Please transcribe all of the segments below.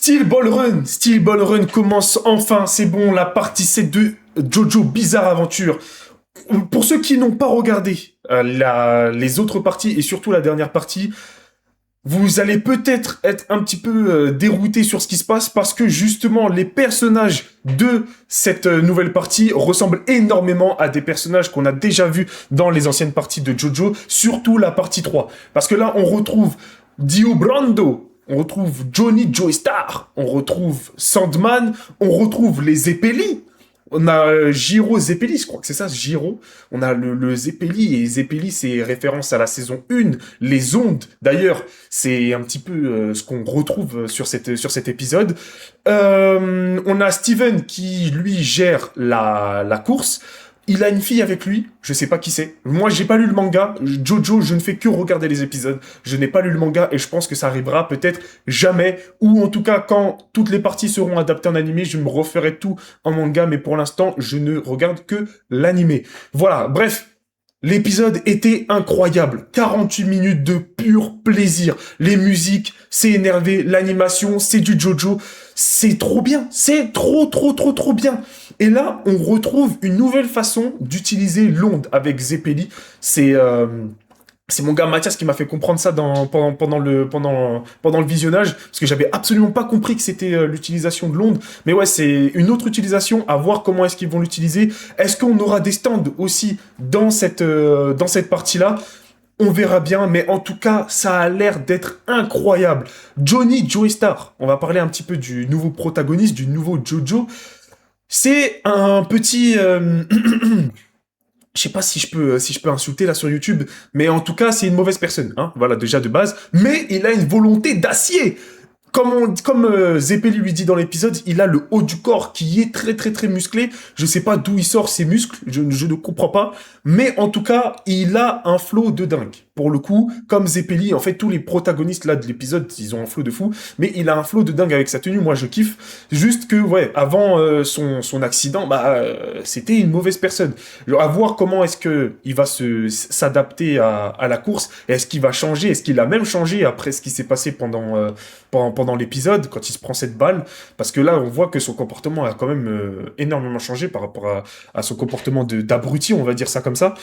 Steel Ball Run commence enfin, c'est bon, la partie 7 de Jojo Bizarre Aventure. Pour ceux qui n'ont pas regardé les autres parties et surtout la dernière partie, vous allez peut-être être un petit peu dérouté sur ce qui se passe parce que justement les personnages de cette nouvelle partie ressemblent énormément à des personnages qu'on a déjà vus dans les anciennes parties de Jojo, surtout la partie 3. Parce que là on retrouve Dio Brando, on retrouve Johnny Joestar, on retrouve Sandman, on retrouve les Zeppeli. On a Jiro Zeppeli, je crois que c'est ça, Jiro. On a le Zeppeli, et Zeppeli, c'est référence à la saison 1, les ondes. D'ailleurs, c'est un petit peu ce qu'on retrouve sur cet épisode. On a Steven qui, lui, gère la course. Il a une fille avec lui, je sais pas qui c'est. Moi, j'ai pas lu le manga. Jojo, je ne fais que regarder les épisodes. Je n'ai pas lu le manga et je pense que ça arrivera peut-être jamais. Ou en tout cas, quand toutes les parties seront adaptées en animé, je me referai tout en manga. Mais pour l'instant, je ne regarde que l'animé. Voilà, bref. L'épisode était incroyable. 48 minutes de pur plaisir. Les musiques, c'est énervé. L'animation, c'est du Jojo. C'est trop bien. C'est trop bien. Et là, on retrouve une nouvelle façon d'utiliser l'onde avec Zeppeli. C'est mon gars Mathias qui m'a fait comprendre ça pendant le visionnage, parce que j'avais absolument pas compris que c'était l'utilisation de l'onde. Mais ouais, c'est une autre utilisation, à voir comment est-ce qu'ils vont l'utiliser. Est-ce qu'on aura des stands aussi dans cette partie-là? On verra bien, mais en tout cas, ça a l'air d'être incroyable. Johnny Joestar, on va parler un petit peu du nouveau protagoniste, du nouveau Jojo. C'est un petit... je sais pas si je peux insulter là sur YouTube, mais en tout cas, c'est une mauvaise personne, hein. Voilà, déjà de base. Mais il a une volonté d'acier. Comme Zeppeli lui dit dans l'épisode, il a le haut du corps qui est très musclé. Je sais pas d'où il sort ses muscles, je ne comprends pas. Mais en tout cas, il a un flow de dingue. Pour le coup, comme Zeppeli, en fait, tous les protagonistes là de l'épisode, ils ont un flow de fou. Mais il a un flow de dingue avec sa tenue, moi je kiffe. Juste que, ouais, avant son accident, c'était une mauvaise personne. Alors, à voir comment est-ce que il va s'adapter à la course. Est-ce qu'il va changer? Est-ce qu'il a même changé après ce qui s'est passé pendant l'épisode, quand il se prend cette balle, parce que là, on voit que son comportement a quand même énormément changé par rapport à son comportement d'abruti, on va dire ça comme ça.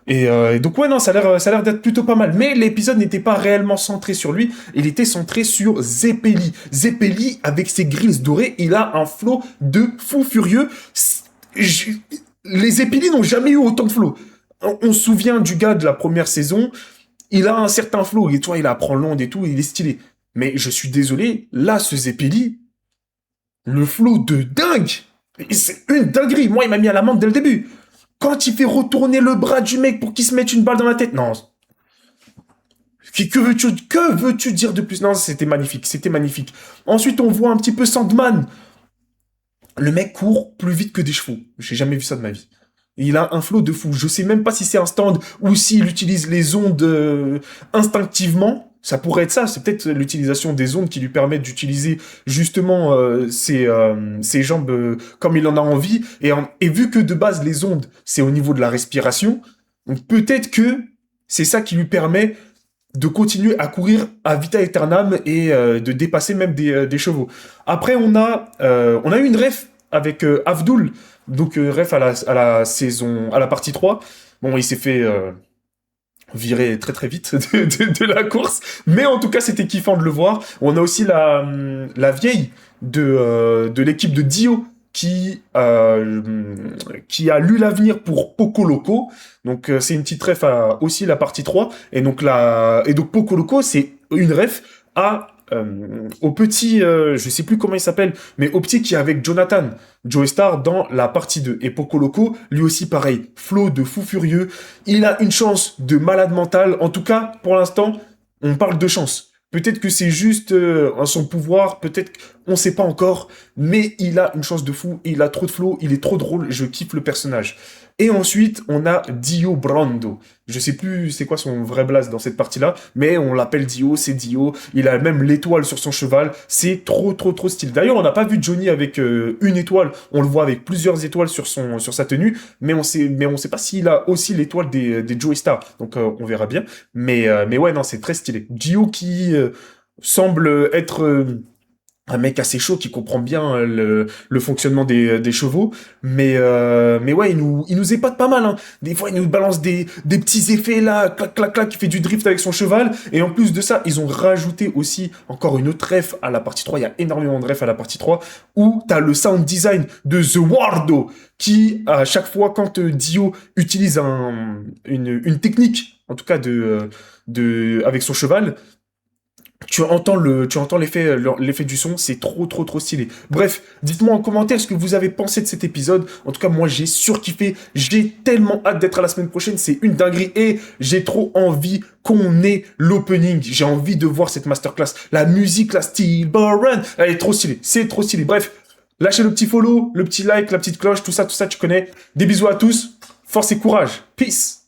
Et donc, ouais, non, ça a l'air d'être plutôt pas mal. Mais l'épisode n'était pas réellement centré sur lui, il était centré sur Zeppeli. Zeppeli, avec ses grilles dorées, il a un flow de fou furieux. Les Zeppeli n'ont jamais eu autant de flow. On se souvient du gars de la première saison, il a un certain flow, et toi, il apprend l'onde et tout, il est stylé. Mais je suis désolé, là, ce Zeppeli, le flow de dingue, c'est une dinguerie. Moi, il m'a mis à l'amende dès le début. Quand il fait retourner le bras du mec pour qu'il se mette une balle dans la tête, non. Que veux-tu dire de plus? Non, c'était magnifique. Ensuite, on voit un petit peu Sandman. Le mec court plus vite que des chevaux. J'ai jamais vu ça de ma vie. Il a un flow de fou. Je sais même pas si c'est un stand ou s'il utilise les ondes instinctivement. Ça pourrait être ça. C'est peut-être l'utilisation des ondes qui lui permettent d'utiliser justement ses jambes comme il en a envie. Et vu que de base les ondes, c'est au niveau de la respiration, donc peut-être que c'est ça qui lui permet de continuer à courir à vita aeternam et de dépasser même des chevaux. Après, on a eu une ref avec Avdul, donc ref à la partie 3. Bon, il s'est fait virer très vite de la course, mais en tout cas, c'était kiffant de le voir. On a aussi la vieille de l'équipe de Dio qui a lu l'avenir pour Poco Loco. Donc c'est une petite ref à aussi la partie 3 et donc Poco Loco, c'est une ref au petit je sais plus comment il s'appelle, mais au petit qui est avec Jonathan Joestar dans la partie 2. Et Poco Loco, lui aussi pareil, flow de fou furieux, il a une chance de malade mental. En tout cas, pour l'instant, on parle de chance. Peut-être que c'est juste son pouvoir, peut-être on sait pas encore, mais il a une chance de fou, il a trop de flow, il est trop drôle, je kiffe le personnage. Et ensuite, on a Dio Brando. Je sais plus c'est quoi son vrai blaze dans cette partie-là, mais on l'appelle Dio, c'est Dio. Il a même l'étoile sur son cheval. C'est trop stylé. D'ailleurs, on n'a pas vu Johnny avec une étoile. On le voit avec plusieurs étoiles sur sa tenue, mais on sait pas s'il a aussi l'étoile des Joestar. Donc, on verra bien. Mais ouais, non, c'est très stylé. Dio qui semble être un mec assez chaud qui comprend bien le fonctionnement des chevaux, mais ouais, il nous épate pas mal, hein. Des fois, il nous balance des petits effets là, clac, clac, clac, qui fait du drift avec son cheval, et en plus de ça, ils ont rajouté aussi encore une autre ref à la partie 3. Il y a énormément de refs à la partie 3, où t'as le sound design de The Wardo, qui, à chaque fois, quand Dio utilise une technique, en tout cas avec son cheval, tu entends l'effet du son, c'est trop, trop, trop stylé. Bref, dites-moi en commentaire ce que vous avez pensé de cet épisode. En tout cas, moi, j'ai surkiffé. J'ai tellement hâte d'être à la semaine prochaine. C'est une dinguerie et j'ai trop envie qu'on ait l'opening. J'ai envie de voir cette masterclass. La musique, la Steel Ball Run, elle est trop stylée. C'est trop stylé. Bref, lâchez le petit follow, le petit like, la petite cloche, tout ça, tu connais. Des bisous à tous. Force et courage. Peace.